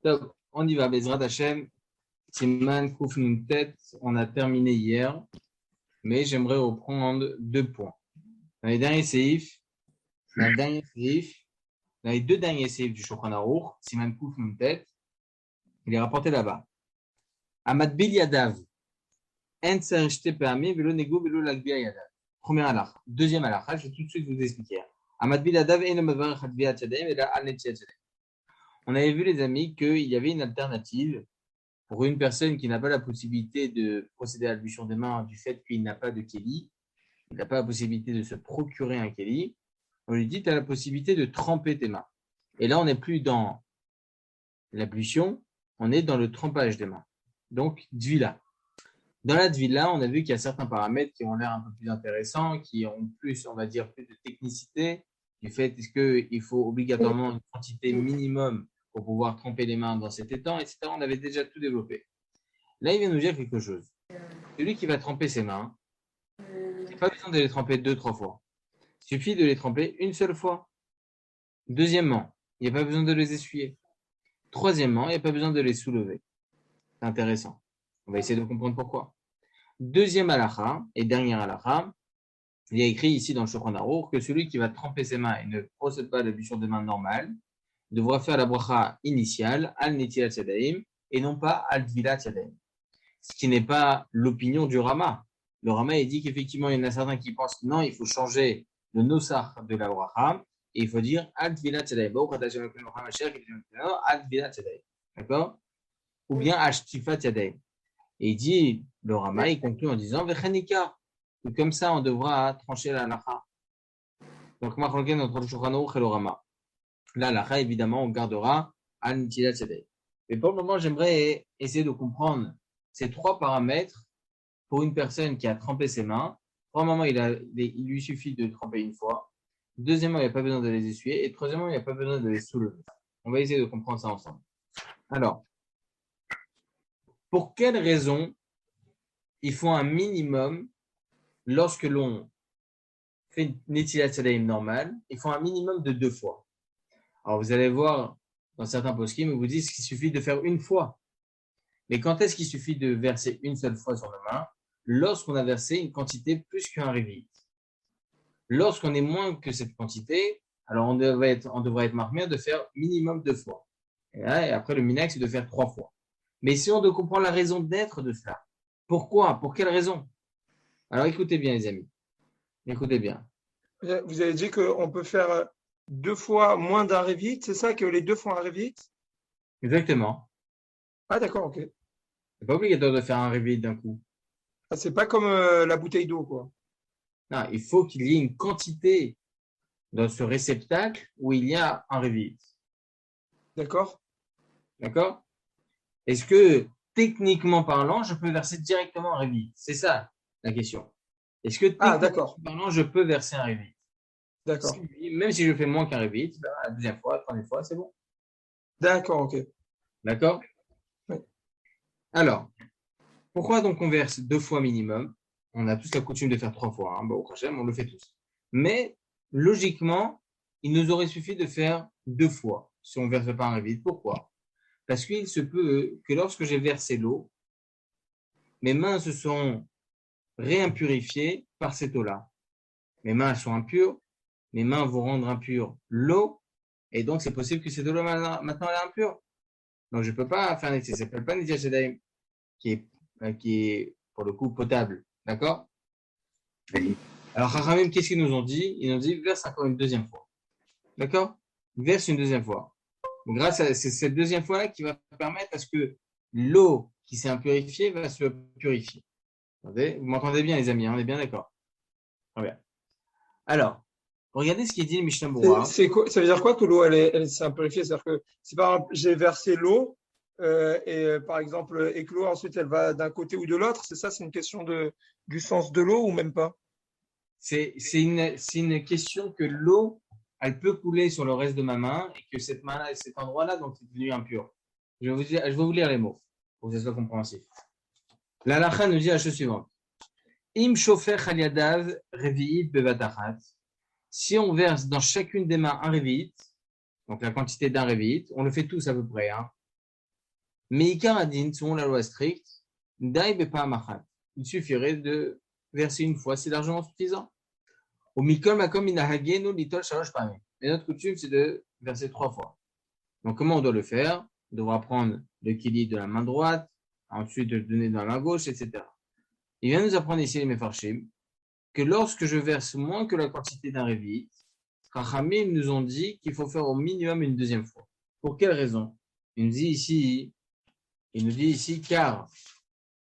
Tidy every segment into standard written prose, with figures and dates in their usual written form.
Top. On y va, Bezrat Hashem. Siman Kouf Nun Tet, on a terminé hier, mais j'aimerais reprendre 2 points. Dans les derniers séifs, dans les 2 derniers séifs du Shulchan Aruch, Siman Kouf Nun Tet, il est rapporté là-bas. Amad Bil Yadav, En Sarishte Peami, Velo Nego, Velo Lagbia Yadav. Premier halakha. Deuxième halakha, je vais tout de suite vous expliquer. Amad Bil Yadav, En Mavar Khadbiat Yadaim, et là, Al Netziat Yadaim. On avait vu, les amis, qu'il y avait une alternative pour une personne qui n'a pas la possibilité de procéder à l'ablution des mains du fait qu'il n'a pas de kéli, il n'a pas la possibilité de se procurer un kéli, on lui dit tu as la possibilité de tremper tes mains. Et là, on n'est plus dans l'ablution, on est dans le trempage des mains. Donc, dvila. Dans la dvila, on a vu qu'il y a certains paramètres qui ont l'air un peu plus intéressants, qui ont plus, on va dire, plus de technicité, du fait est-ce qu'il faut obligatoirement une quantité minimum pour pouvoir tremper les mains dans cet étang, etc. On avait déjà tout développé. Là, il vient nous dire quelque chose. Celui qui va tremper ses mains, il n'y a pas besoin de les tremper 2-3 fois. Il suffit de les tremper une seule fois. Deuxièmement, il n'y a pas besoin de les essuyer. Troisièmement, il n'y a pas besoin de les soulever. C'est intéressant. On va essayer de comprendre pourquoi. Deuxième halakha et dernière halakha, il y a écrit ici dans le Shulchan Aruch que celui qui va tremper ses mains et ne procède pas à l'ablution des mains normale devra faire la bracha initiale, al netilat yadayim, et non pas al dvilat yadayim. Ce qui n'est pas l'opinion du Rama. Le Rama, il dit qu'effectivement, il y en a certains qui pensent que non, il faut changer le nosach de la bracha, et il faut dire al dvilat yadayim. Al dvilat yadayim. D'accord? Ou bien ashtifat yadayim. Et il dit, le Rama, il conclut en disant, vechanika. Comme ça, on devra trancher la halakha. Donc, machlokes entre le Shulchan Aruch et le Rama. Là, la évidemment, on gardera al netilat yadayim. Mais pour le moment, j'aimerais essayer de comprendre ces 3 paramètres pour une personne qui a trempé ses mains. Premièrement, il lui suffit de tremper une fois. Deuxièmement, il n'y a pas besoin de les essuyer. Et troisièmement, il n'y a pas besoin de les soulever. On va essayer de comprendre ça ensemble. Alors, pour quelle raison il faut un minimum, lorsque l'on fait netilat yadayim normal, il faut un minimum de 2 fois. Alors, vous allez voir, dans certains poskim, vous disent qu'il suffit de faire une fois. Mais quand est-ce qu'il suffit de verser une seule fois sur la main? Lorsqu'on a versé une quantité plus qu'un révit. Lorsqu'on est moins que cette quantité, alors on devrait être marqué de faire minimum 2 fois. Et après, le minax, c'est de faire 3 fois. Mais si on doit comprendre la raison d'être de cela, pourquoi? Pour quelle raison? Alors écoutez bien, les amis. Écoutez bien. Vous avez dit qu'on peut faire 2 fois moins d'un révit, c'est ça, que les 2 font un révit? Exactement. Ah, d'accord, ok. C'est pas obligatoire de faire un révit d'un coup. Ah, c'est pas comme la bouteille d'eau, quoi. Non, il faut qu'il y ait une quantité dans ce réceptacle où il y a un révit. D'accord? D'accord? Est-ce que, techniquement parlant, je peux verser directement un révit? C'est ça la question. Est-ce que, techniquement parlant, je peux verser un révit? D'accord. Même si je fais moins qu'un révit, la deuxième fois, la troisième fois, c'est bon. D'accord, ok. D'accord? Oui. Alors, pourquoi donc on verse 2 fois minimum? On a tous la coutume de faire 3 fois. Hein. Au prochain, on le fait tous. Mais, logiquement, il nous aurait suffi de faire 2 fois si on ne verse pas un révit. Pourquoi? Parce qu'il se peut que lorsque j'ai versé l'eau, mes mains se sont réimpurifiées par cette eau-là. Mes mains sont impures, mes mains vont rendre impure l'eau, et donc c'est possible que cette eau-là maintenant elle est impure. Donc je ne peux pas faire un excès. Ça ne s'appelle pas un netilat qui est pour le coup potable. D'accord? Alors Chachamim, qu'est-ce qu'ils nous ont dit? Ils nous ont dit verse encore une deuxième fois. D'accord? Verse une deuxième fois. Grâce à cette deuxième fois-là qui va permettre à ce que l'eau qui s'est impurifiée va se purifier. Vous m'entendez bien, les amis, hein, on est bien d'accord? Très bien. Alors, regardez ce qui est dit le Mishnah Berurah. Ça veut dire quoi que l'eau elle s'est impurifiée? C'est-à-dire que si par exemple j'ai versé l'eau par exemple et que l'eau ensuite elle va d'un côté ou de l'autre, c'est ça? C'est une question du sens de l'eau ou même pas? C'est une question que l'eau, elle peut couler sur le reste de ma main et que cet endroit-là, donc c'est devenu impur. Je vais vous lire les mots pour que ce soit compréhensif. La halakha nous dit la chose suivante. Im shofech al yadav revi'it bevatachat. Si on verse dans chacune des mains un revi'it, donc la quantité d'un revi'it, on le fait tous à peu près, hein. Mais Ikaradin, selon la loi stricte, il suffirait de verser une fois, c'est largement suffisant. Au Mikol Makom Inahagenu Litol Shalosh Pamim. Et notre coutume, c'est de verser 3 fois. Donc, comment on doit le faire? On devra prendre le kili de la main droite, ensuite le donner dans la main gauche, etc. Il vient nous apprendre ici, les Mefarshim, que lorsque je verse moins que la quantité d'un révit, Chachamim nous ont dit qu'il faut faire au minimum une deuxième fois. Pour quelle raison? Il nous dit ici, car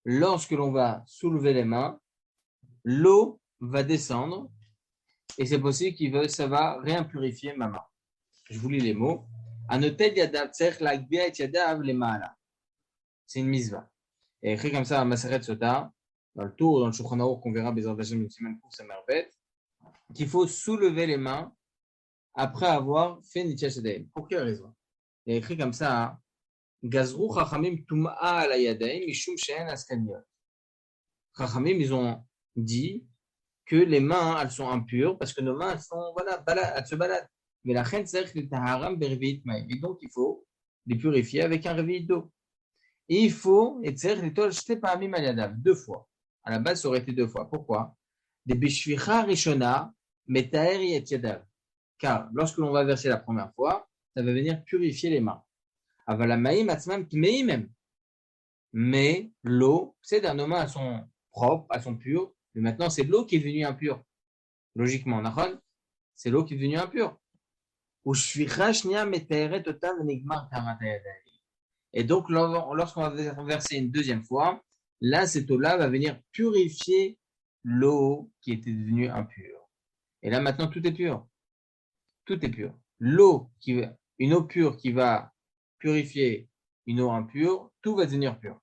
lorsque l'on va soulever les mains, l'eau va descendre et c'est possible que ça va réimpurifier ma main. Je vous lis les mots. C'est une misva. Et écrit comme ça à Maseret Sota, dans le tour, dans le Shulchan Aruch qu'on verra Bezrat Hashem une semaine pour sa mère bête, qu'il faut soulever les mains après avoir fait Nityash Yadayim. Pour quelle raison? Il y a écrit comme ça, Gazru Chachamim Tum'a ala Yadayim Mishum She'en Askaniot. Chachamim, ils ont dit que les mains, elles sont impures parce que nos mains, elles sont, voilà, elles se baladent. Mais la reine, c'est le taharam bervit maï. Et donc, il faut les purifier avec un réveil d'eau. Et il faut, et tser l'étoile, jeter par amim al 2 fois. À la base, ça aurait été 2 fois. Pourquoi? Des bishvicha rishona, metaer yet yadav. Car lorsque l'on va verser la première fois, ça va venir purifier les mains. Avala maïm atzmam tmei même. Mais l'eau, c'est nos mains, elles sont propres, elles sont pures. Mais maintenant, c'est l'eau qui est devenue impure. Logiquement, Nahon, c'est l'eau qui est devenue impure. Et donc, lorsqu'on va verser une deuxième fois, là, cette eau-là va venir purifier l'eau qui était devenue impure. Et là, maintenant, tout est pur. Tout est pur. Une eau pure qui va purifier une eau impure, tout va devenir pur.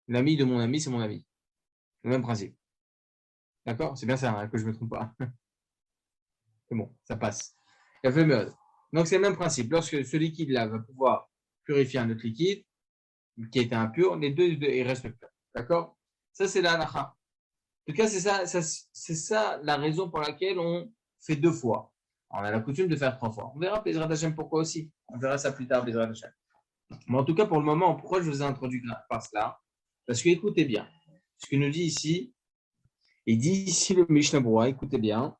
L'ami de mon ami, c'est mon ami. Le même principe. D'accord? C'est bien ça, hein, que je ne me trompe pas. C'est bon, ça passe. La fameuse. Donc, c'est le même principe. Lorsque ce liquide-là va pouvoir purifier un autre liquide qui était impur, les deux, ils restent purs. D'accord? Ça, c'est la halakha. En tout cas, c'est ça la raison pour laquelle on fait 2 fois. On a la coutume de faire 3 fois. On verra Bezrat Hashem pourquoi aussi. On verra ça plus tard, Bezrat Hashem. Mais en tout cas, pour le moment, pourquoi je vous ai introduit par cela? Parce que écoutez bien. Ce qu'il nous dit ici, il dit ici le Mishnah Berurah, écoutez bien.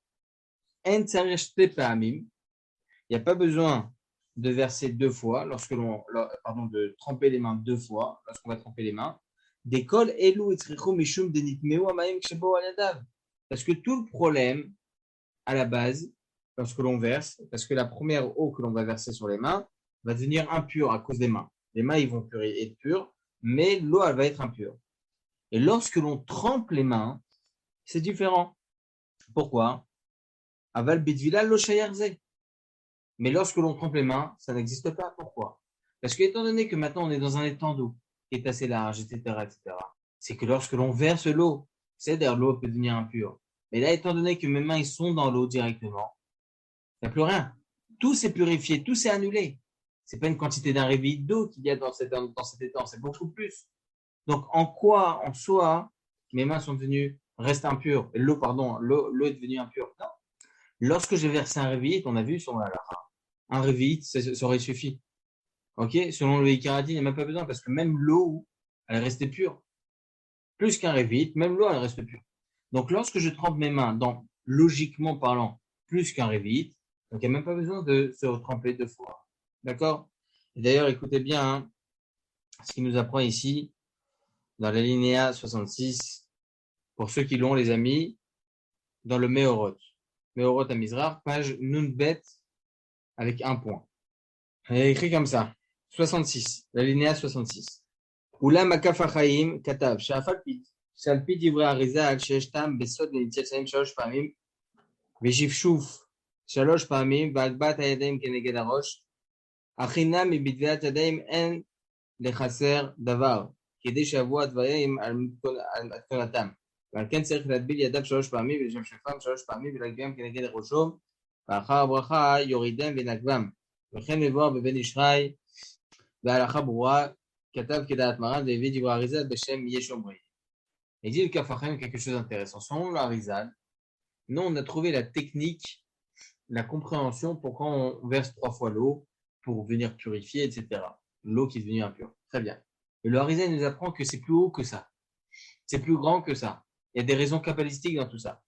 En tzarech shte pa'amim. Il n'y a pas besoin de verser 2 fois, de tremper les mains 2 fois, lorsqu'on va tremper les mains. D'école, elu etzrichu mishum denitmeu amayim kshebo al-yadav. Parce que tout le problème, à la base, lorsque l'on verse, parce que la première eau que l'on va verser sur les mains va devenir impure à cause des mains. Les mains, ils vont être pures, mais l'eau, elle va être impure. Et lorsque l'on trempe les mains, c'est différent. Pourquoi? Aval bidvila lo shayarze. Mais lorsque l'on trempe les mains, ça n'existe pas. Pourquoi? Parce que, étant donné que maintenant on est dans un étang d'eau qui est assez large, etc., c'est que lorsque l'on verse l'eau, c'est-à-dire l'eau peut devenir impure. Mais là, étant donné que mes mains ils sont dans l'eau directement, il n'y a plus rien. Tout s'est purifié, tout s'est annulé. C'est pas une quantité d'un réveil d'eau qu'il y a dans cet étang, c'est beaucoup plus. Donc, en soi, mes mains restent impures. L'eau est devenue impure. Non. Lorsque j'ai versé un réveil, on a vu sur la halakha, un réveil, ça aurait suffi. Ok? Selon le Ikaradin, il n'y a même pas besoin parce que même l'eau, elle restait pure. Plus qu'un réveil, même l'eau, elle reste pure. Donc, lorsque je trempe mes mains logiquement parlant, plus qu'un réveil, donc il n'y a même pas besoin de se tremper 2 fois. D'accord? Et d'ailleurs, écoutez bien, hein, ce qu'il nous apprend ici, dans la linéa 66, pour ceux qui l'ont, les amis, dans le Meorot. Meorot à Mizrar, page Nunbet, avec 1 point. Il est écrit comme ça. 66, la linéa 66. Oula makaf hachaim katav, שעל פי דברי האריז"ל שיש טעם בסוד לנטיית ידיים 3 פעמים ושפשוף 3 פעמים והגבהת הידיים כנגד הראש, החינם מבטבילת ידיים אין לחסר דבר, כדי שיבואו הדברים על מתכונתם. ועל כן צריך להטביל ידיו 3 פעמים ולשפשפם 3 פעמים ולהגביהם כנגד ראשו, ואחר הברכה יורידם ונגבם. וכן מבואר בבן איש חי וההלכה ברורה, כתב כדעת מרן והביא דברי האריז"ל בשם יש אומרים. Il dit le Kafachem quelque chose d'intéressant. Selon l'Arizal, nous on a trouvé la technique, la compréhension pour quand on verse 3 fois l'eau pour venir purifier, etc. L'eau qui est devenue impure. Très bien. Et le Harizal nous apprend que c'est plus haut que ça. C'est plus grand que ça. Il y a des raisons kabbalistiques dans tout ça.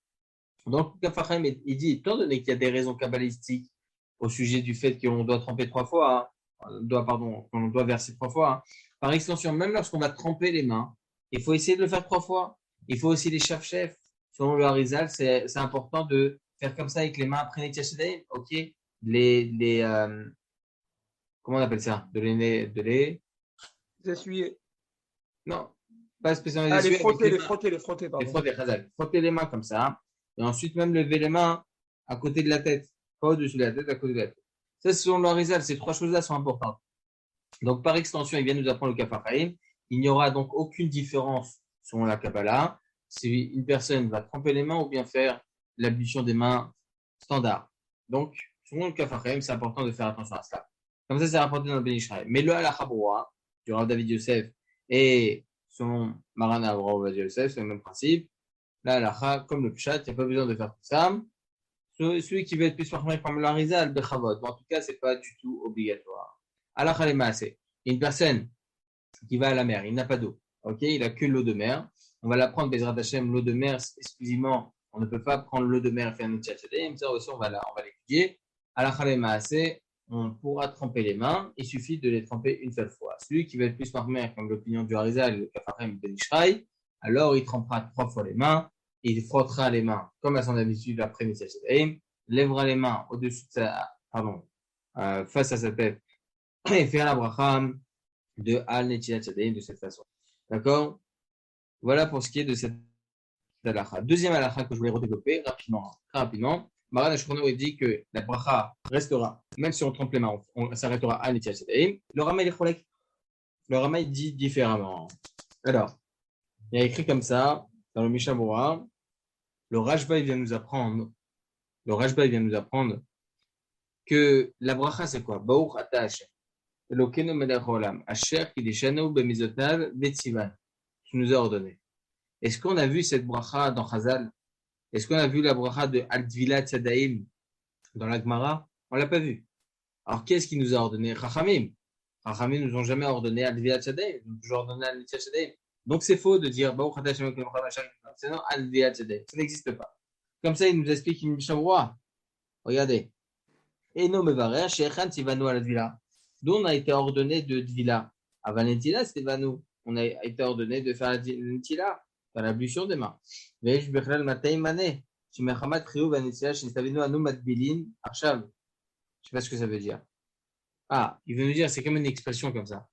Donc, Kafachem, il dit, étant donné qu'il y a des raisons kabbalistiques au sujet du fait qu'on doit tremper 3 fois, qu'on doit verser 3 fois, hein, par extension, même lorsqu'on va tremper les mains, il faut essayer de le faire 3 fois. Il faut aussi les chef. Selon le Harizal, c'est important de faire comme ça avec les mains après Netilat Yadayim, ok? Comment on appelle ça? De les essuyer. Non, pas spécialement les essuyer. frotter, pardon. Les frotter, Chazal. Frotter les mains comme ça. Et ensuite, même lever les mains à côté de la tête. Pas au-dessus de la tête, à côté de la tête. Ça, selon le Harizal, ces 3 choses-là sont importantes. Donc, par extension, il vient nous apprendre le Kafachem. Il n'y aura donc aucune différence selon la Kabbalah si une personne va tremper les mains ou bien faire l'ablution des mains standard. Donc, selon le Kafachem, c'est important de faire attention à cela. Comme ça, c'est rapporté dans le Ben Israël. Mais le Halakha Broua, du Rav David Yosef, et selon Maran Avraham Yosef, c'est le même principe. La Halakha, comme le Pshat, il n'y a pas besoin de faire tout ça. Celui qui veut être plus formé comme l'Arizal, Bechavot. En tout cas, c'est pas du tout obligatoire. Halakha les Maaseh. Une personne qui va à la mer, il n'a pas d'eau. Ok, il a que l'eau de mer. On va la prendre, Bezrat Hashem, l'eau de mer exclusivement. On ne peut pas prendre l'eau de mer et faire un Netilat Yadayim. Ça aussi, on va l'étudier. Halakha les Maaseh, on pourra tremper les mains. Il suffit de les tremper une seule fois. Celui qui va être plus formé comme l'opinion du Harizal, le Kafachem Ben Ishraï, alors il trempera 3 fois les mains. Il frottera les mains comme à son habitude après Netilat Yadayim, lèvera les mains au-dessus de face à sa tête et faire la bracha de Al Netilat Yadayim de cette façon. D'accord? Voilà pour ce qui est de cette halakha. Deuxième halakha que je voulais redévelopper très rapidement. Maran Ashkono dit que la bracha restera, même si on trempe les mains, on s'arrêtera à Netilat Yadayim. Le Rama il est cholek. Le Rama il dit différemment. Alors, il y a écrit comme ça dans le Mishnah Berurah. Le Rashba il vient nous apprendre que la bracha c'est quoi? Baruch ata Hashem. Elokeinu melech haolam. Asher kideshanu b'mizotav v'tzivan. Tu nous as ordonné. Est-ce qu'on a vu cette bracha dans Chazal? Est-ce qu'on a vu la bracha de Al-Dvilat Yadayim dans la Gemara? On l'a pas vu. Alors, qu'est-ce qui nous a ordonné? Chachamim. Chachamim nous ont jamais ordonné Al-Dvilat Yadayim. Ils nous ont toujours ordonné Al-Netilat Yadayim. Donc, c'est faux de dire Baruch ata Hashem Elokeinu melech haolam. C'est non Al-Dvilat Yadayim. Ça n'existe pas. Comme ça, il nous explique une Mishnah Berurah. Regardez. Eno mevarer she'echan tivanu al-Dvila. D'où on a été ordonné de Dvila. Avant Netilat, c'était Vanu. On a été ordonné de faire la Netilat, faire l'ablution des mains. Ve'esh bechlal matay mané. Shimechamat chiyuv v'netilat shenistavinu anu matbilin arshav. Je sais pas ce que ça veut dire. Ah, il veut nous dire, c'est comme une expression comme ça.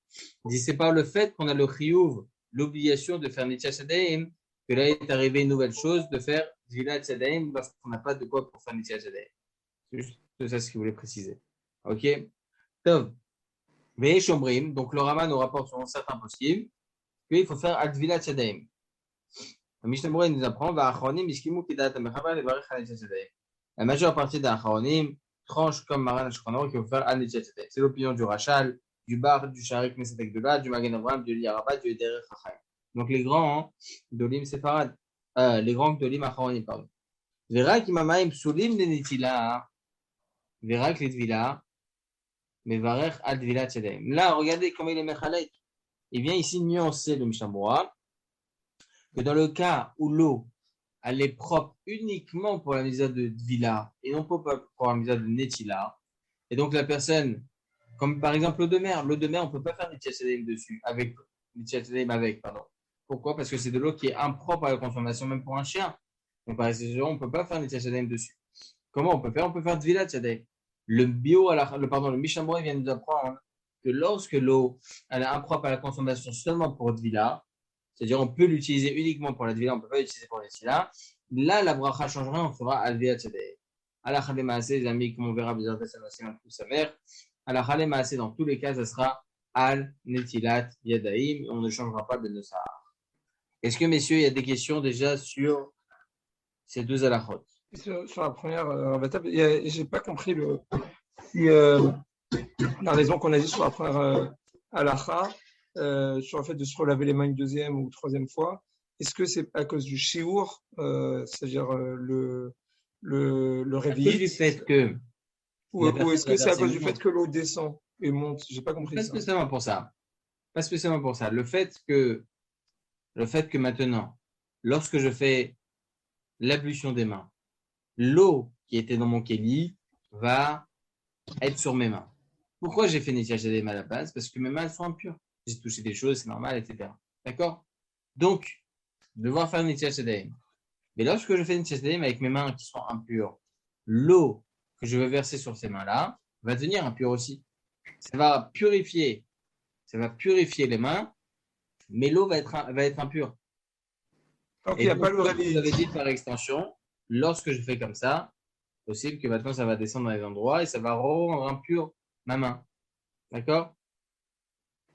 Il dit, c'est par le fait qu'on a le chiyuv, l'obligation de faire Netilat Yadayim, que là est arrivé une nouvelle chose de faire Dvilat Yadayim parce qu'on n'a pas de quoi pour faire Netilat Yadayim. C'est juste ça ce qu'il voulait préciser. Ok? Tov. Ve'esh omrim, donc le Rama nous rapporte sur certains possibles qu'il faut faire Dvilat Yadayim. Le Mishnah Berurah nous apprend Va'acharonim iskimu kidat hamechaber levarech al Netilat Yadayim. La majeure partie des Acharonim tranche comme Maran Ashkono qu'il faut faire Al Netilat Yadayim. C'est l'opinion du Rachal, du Bar, du Sharik Nesetek de là, du Magen Avraham, du Yarabad, du Ederer Chachaim. Donc les grands Dolim Sefarad, les grands Dolim Acharonim, pardon. Verra ki mamaim psulim de Netila, verra que les Dvila, mais varech Al Dvilat Yadayim. Là, regardez comment il est mechalek. Il vient ici nuancer le Mishnah Berurah que dans le cas où l'eau elle est propre uniquement pour la misa de Dvila et non pas pour la misa de Netila, et donc la personne, comme par exemple l'eau de mer, on ne peut pas faire Netilat Yadayim dessus, pardon. Pourquoi? Parce que c'est de l'eau qui est impropre à la consommation, même pour un chien. Donc par exemple, on ne peut pas faire Netilat Yadayim dessus. Comment on peut faire? On peut faire Dvilat Yadayim. Le Mishnah Berurah vient nous apprendre que lorsque l'eau elle est impropre à la consommation seulement pour Dvila, c'est-à-dire on peut l'utiliser uniquement pour la Dvila, on ne peut pas l'utiliser pour les Tila, là la bracha changera, on fera Al Dvilat Yadayim. Halakha Maaseh, les amis, comme on verra, sa mère, Halakha Maaseh, dans tous les cas, ça sera Al Netilat Yadayim, on ne changera pas de Nosar. Est-ce que, messieurs, il y a des questions déjà sur ces deux halakhot? Sur la première, je n'ai pas compris la raison qu'on a dit sur la première halakha, sur le fait de se relaver les mains une deuxième ou troisième fois. Est-ce que c'est à cause du shiur, c'est-à-dire le réveil, du fait que ou est-ce que c'est à cause du fait que l'eau descend et monte? J'ai pas compris ça. C'est spécialement pour ça. pas spécialement pour ça. Le fait que maintenant, lorsque je fais l'ablution des mains, l'eau qui était dans mon kéli va être sur mes mains. Pourquoi j'ai fait nettoyage des mains à la base? Parce que mes mains sont impures. J'ai touché des choses, c'est normal, etc. D'accord? Donc, devoir faire une nettoyage des mains. Mais lorsque je fais une nettoyage des mains avec mes mains qui sont impures, l'eau que je vais verser sur ces mains-là va devenir impure aussi. Ça va purifier les mains, mais l'eau va être impure. Donc, il Et n'y a donc, pas le comme vous avez réveil. dit par extension, lorsque je fais comme ça, possible que maintenant ça va descendre dans les endroits et ça va rendre impur ma main. D'accord?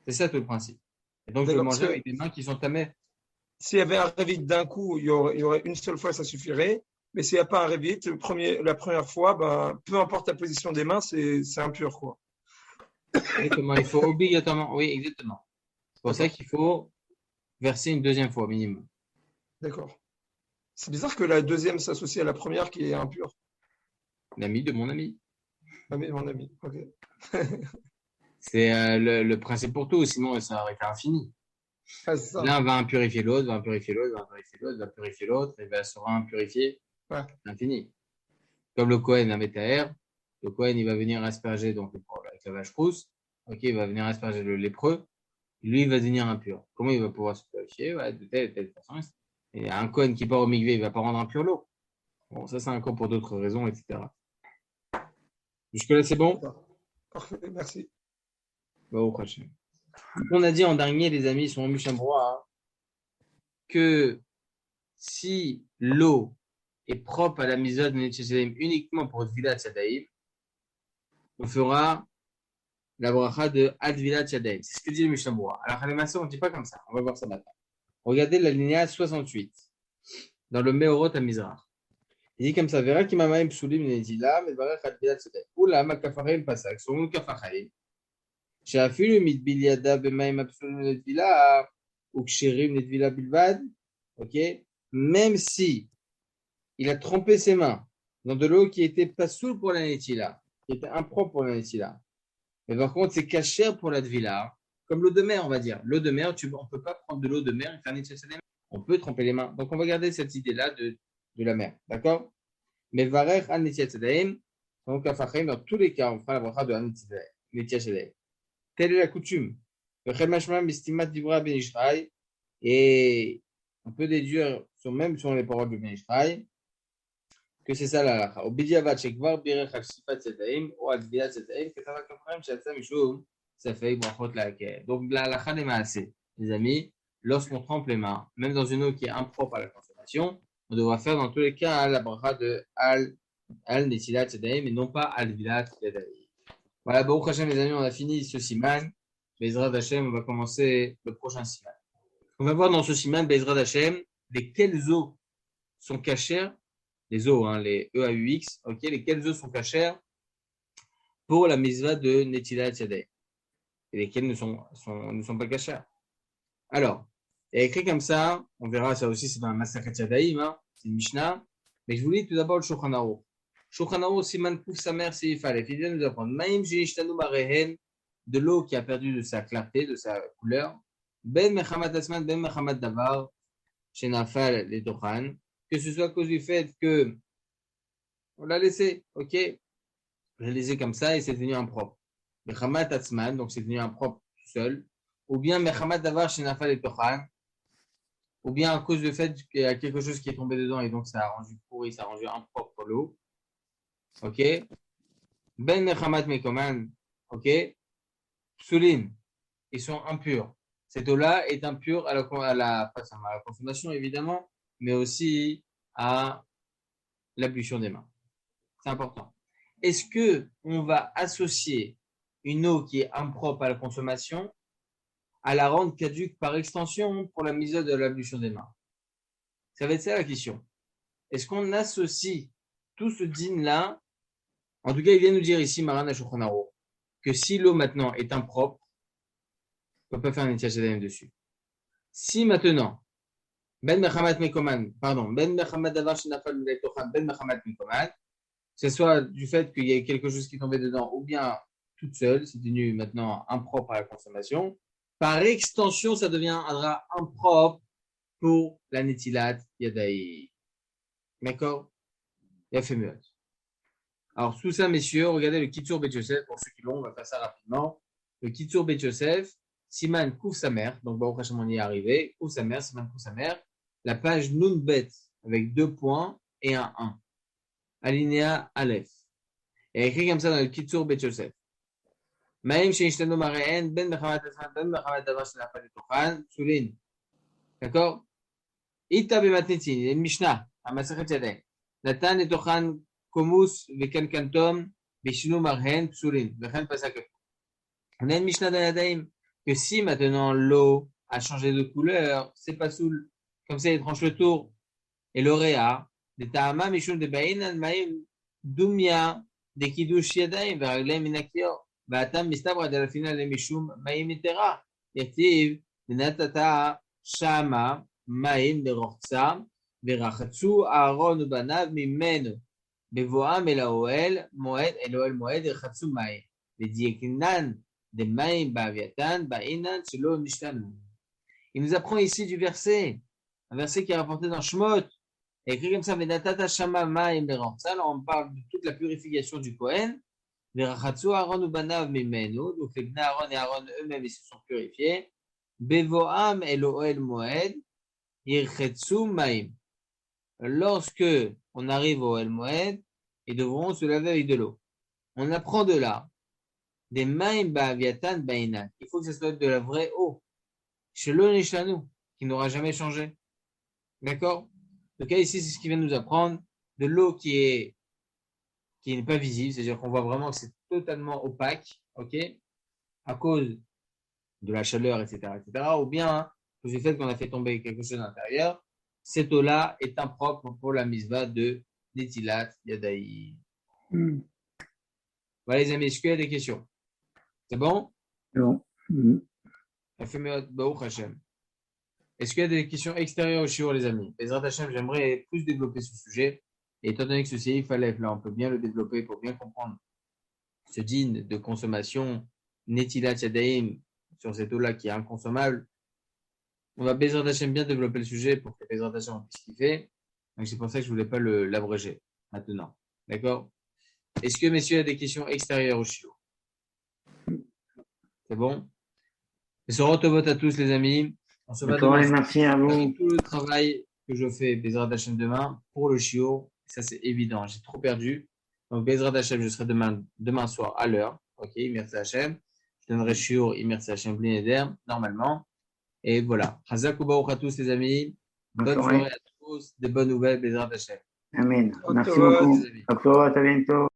C'est ça tout le principe. Et donc, je le D'accord. Parce mangerai que avec des mains qui sont tamées. s'il y avait un réveil d'un coup, il y aurait une seule fois, ça suffirait. Mais s'il n'y a pas un réveil, la première fois, ben, peu importe la position des mains, c'est impur, quoi. Exactement. Il faut obligatoirement, oui, exactement. C'est pour ça D'accord. qu'il faut verser une deuxième fois minimum. D'accord. C'est bizarre que la deuxième s'associe à la première qui est impure. L'ami de mon ami. Ah, mais mon ami. Ok. C'est le principe pour tout, sinon ça aurait été infini. Ah, c'est ça. L'un va impurifier l'autre, va impurifier l'autre, va impurifier l'autre, va purifier l'autre, et ben, sera impurifié Ouais. l'infini. Comme le Kohen à Métaër, le Kohen il va venir asperger donc avec la vache rousse, ok, il va venir asperger le lépreux, lui il va devenir impur. Comment il va pouvoir se purifier? Ouais, de telle et telle façon. Et un Kohen qui part au mikvé, il va pas rendre impur l'eau. Bon, ça c'est encore pour d'autres raisons, etc. Jusque-là c'est bon? D'accord. Parfait. Merci. Bah, au prochain. On a dit en dernier, les amis, sur Mishnah que si l'eau est propre à la misode de Netcheshelim uniquement pour Dvilat Tzadaïm, on fera la bracha de Advilat Tzadaïm. C'est ce que dit le Mishnah Berurah. Alors, on ne dit pas comme ça. On va voir ça maintenant. Regardez la linéa 68 dans le Meorot à Mizrach. Il dit comme ça, verra qui mamaim psulim netila, mais varach Advilat Tzadaïm. Oula, ma kafarim pasak, son kafachaim. שאפילו מטביל ידיו במים הפסולים לטבילה, ou ksherim netvila bilvad, ok, même si il a trempé ses mains dans de l'eau qui était pas soule pour la netila, qui était impropre pour la netila, mais par contre c'est cachère pour la tvila, comme l'eau de mer, on va dire. L'eau de mer, on peut pas prendre de l'eau de mer et faire netila des mains. On peut tremper les mains. Donc on va garder cette idée-là de la mer, d'accord? Mais varer an netila tzadaim, donc dans tous les cas, on fera la bracha de an netila tzadaim. Telle est la coutume. Et on peut déduire, même sur les paroles de Ben Ishraï, que c'est ça la halakha. Obidiavat shekvar birech al shifat tzeda'im ou al dviat tzeda'im ketava kafraim she'atzam mishum safei brachot la'akeh. Donc la halakha des maaseh, les amis, lorsqu'on trempe les mains, même dans une eau qui est impropre à la consommation, on devra faire dans tous les cas la bracha de al netilat tzeda'im et non pas al dviat tzeda'im. Voilà, Baruch Hashem, les amis, on a fini ce siman. Bezrat Hashem, on va commencer le prochain siman. On va voir dans ce siman, Bezrat Hashem, lesquelles eaux sont cachères, les eaux, hein, les EAUX, ok, lesquelles eaux sont cachères pour la mitzvah de Netilat Yadayim, et lesquelles ne sont pas cachères. Alors, il y a écrit comme ça, on verra ça aussi, c'est dans la Masachet Yadayim, hein, c'est une Mishnah, mais je vous lis tout d'abord le Shulchan Aruch. Shulchan Aruch, siman pouf sa mère, c'est Ifal, il vient nous apprendre, Maïm Jinishtanu Marehen, de l'eau qui a perdu de sa clarté, de sa couleur, Ben Mechamat Asman, Ben Mechamat Davar, chez Nafal les Tochan, que ce soit à cause du fait que on l'a laissé, ok, je l'ai laissé comme ça et c'est devenu impropre. Mechamat Asman, donc c'est devenu impropre tout seul, ou bien Mechamat Davar chez Nafal les Tochan, ou bien à cause du fait qu'il y a quelque chose qui est tombé dedans et donc ça a rendu pourri, ça a rendu impropre l'eau, ok, Ben Mechamat Mekoman, ok, Psulim, ils sont impurs. Cette eau-là est impure à la consommation, évidemment, mais aussi à l'ablution des mains. C'est important. Est-ce que on va associer une eau qui est impropre à la consommation à la rendre caduque par extension pour la mise de l'ablution des mains? Ça va être ça la question. Est-ce qu'on associe tout ce din-là? En tout cas, il vient nous dire ici, Maran Shulchan Aruch, que si l'eau maintenant est impropre, on ne peut pas faire un nettoyage dessus. Si maintenant, Ben Mechamat Mekoman, pardon, Ben Mechamat Davar Shinafal Ben Mechamat Mekoman, que ce soit du fait qu'il y ait quelque chose qui est tombé dedans, ou bien toute seule, c'est devenu maintenant impropre à la consommation, Par extension, ça deviendra impropre pour la Netilat Yadaï. D'accord? Il a fait mieux. Alors, sous ça, messieurs, regardez le Kitsur Bet Yosef. Pour ceux qui l'ont, on va faire ça rapidement. Le Kitsur Bet Yosef, Siman Kouf sa mère. Donc, Baruch Hashem, on y est arrivé. Kouf sa mère, Siman Kouf sa mère. La page Nun Bet avec 2 points et un 1. Alinéa Aleph. Et écrit comme ça dans le Kitsur Bet Yosef. Maïm Sheishtano Mareen, Ben Mechavat Asman, Ben Mechavat Davar Shenafal Etochan, Soulin. D'accord? Ita Bematnetin, il y a une Mishnah, à Masachet Yadeh. Natan Etochan Komus, Vekan Kantom, Bishnu Marhen, Soulin. Vekan Pasak. On a une Mishnah dans Yadaim que si maintenant l'eau a changé de couleur, c'est pas soul. Comme ça, il tranche le tour. Et l'oréa, des Tahama, Mishum de Bainan, Maïm, Dumya, des Kiddush Yadaim, Veraglem Inakio. ואתם מסתברא דלפינא למשום מים יתרה, יתיב ונתתה שמה מים לרוחצה, ורחצו אהרון ובניו ממנו, בבואם אל האוהל מועד ירחצו מים, ודייקנן דמים באבייתן, באינן שלא נשתנו. Il nous apprend ici du verset, un verset qui est rapporté dans Shmot, écrit comme ça, ונתתה שמה מים לרוחצה, là on parle de toute la purification du Kohen. Les Rachatsu Aaron ou Banav Mimenu, donc les Bnei Aaron et Aaron eux-mêmes ils se sont purifiés. Bevoam el Oel Moed, Yirchetsu Maim. Lorsque on arrive au El Moed, ils devront se laver avec de l'eau. On apprend de là des Maim Ba'aviatan Bainan. Il faut que ce soit de la vraie eau. Shelo Nishlanu, qui n'aura jamais changé. D'accord? Donc ici, c'est ce qu'il vient de nous apprendre. De l'eau qui n'est pas visible, c'est-à-dire qu'on voit vraiment que c'est totalement opaque, ok, à cause de la chaleur, etc., ou bien du fait qu'on a fait tomber quelque chose à l'intérieur, cette eau-là est impropre pour la misva de Netilat Yadaï. Voilà les amis, est-ce qu'il y a des questions? C'est bon? Non. Est-ce qu'il y a des questions extérieures au shiur, les amis? Bezrat Hashem, j'aimerais plus développer ce sujet. Et étant donné que ce CIF Aleph, là, on peut bien le développer pour bien comprendre ce din de consommation Netilat Yadaim sur cette eau-là qui est inconsommable. On va Bezrat Hashem bien développer le sujet pour que Bezrat Hashem en puisse kiffer. Donc c'est pour ça que je ne voulais pas l'abréger maintenant. D'accord? Est-ce que, messieurs, il y a des questions extérieures au shiur? C'est bon? Et se retrouve à tous, les amis. On se va demain. Merci à vous. Tout le travail que je fais Bezrat Hashem demain pour le shiur. Ça, c'est évident. J'ai trop perdu. Donc, Bezrat Hashem, je serai demain soir à l'heure. OK, merci Hashem. Je donnerai shiur, merci Hashem, Blineder, normalement. Et voilà. Chazak ou baruch à tous, les amis. Bonne soirée à tous. De bonnes nouvelles, Bezrat Hashem. Amen. Au Merci revoir. beaucoup. À bientôt.